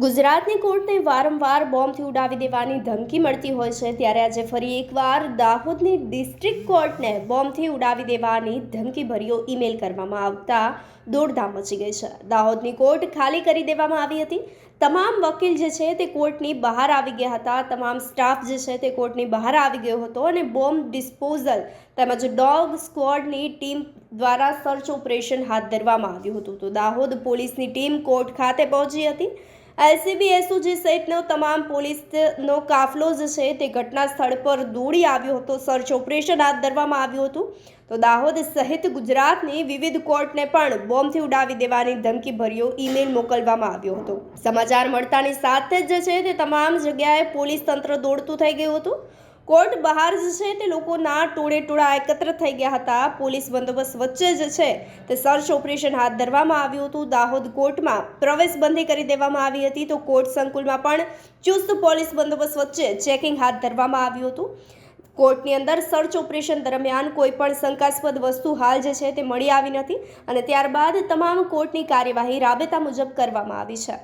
ગુજરાતની કોર્ટને વારંવાર બોમ્બથી ઉડાવી દેવાની ધમકી મળતી હોય છે, ત્યારે આજે ફરી એકવાર દાહોદની ડિસ્ટ્રિક્ટ કોર્ટને બોમ્બથી ઉડાવી દેવાની ધમકીભર્યો ઈમેલ કરવામાં આવતા દોડધામ મચી ગઈ છે. દાહોદની કોર્ટ ખાલી કરી દેવામાં આવી હતી. તમામ વકીલ જે છે તે કોર્ટની બહાર આવી ગયા હતા. તમામ સ્ટાફ જે છે તે કોર્ટની બહાર આવી ગયો હતો અને બોમ્બ ડિસ્પોઝલ તેમજ ડોગ સ્ક્વોડની ટીમ દ્વારા સર્ચ ઓપરેશન હાથ ધરવામાં આવ્યું હતું. તો દાહોદ પોલીસની ટીમ કોર્ટ ખાતે પહોંચી હતી. એલસીબી એસઓજી સહિતનો તમામ પોલીસનો કાફલો જે છે તે ઘટના સ્થળ પર દોડી આવ્યો હતો. સર્ચ ઓપરેશન હાથ ધરવામાં આવ્યું હતું. તો દાહોદ સહિત ગુજરાતની વિવિધ કોર્ટને પણ બોમ્બથી ઉડાવી દેવાની ધમકીભર્યો ઈમેલ મોકલવામાં આવ્યો હતો. સમાચાર મળતાની સાથે જ જે છે તે તમામ જગ્યાએ પોલીસ તંત્ર દોડતું થઈ ગયું હતું. કોર્ટ બહાર જે છે તે લોકોના ટોળેટોળા એકત્ર થઈ ગયા હતા. પોલીસ બંદોબસ્ત વચ્ચે જે છે તે સર્ચ ઓપરેશન હાથ ધરવામાં આવ્યું હતું. દાહોદ કોર્ટમાં પ્રવેશબંધી કરી દેવામાં આવી હતી. તો કોર્ટ સંકુલમાં પણ ચુસ્ત પોલીસ બંદોબસ્ત વચ્ચે ચેકિંગ હાથ ધરવામાં આવ્યું હતું. કોર્ટની અંદર સર્ચ ઓપરેશન દરમિયાન કોઈ પણ શંકાસ્પદ વસ્તુ હાલ જે છે તે મળી આવી નથી અને ત્યારબાદ તમામ કોર્ટની કાર્યવાહી રાબેતા મુજબ કરવામાં આવી છે.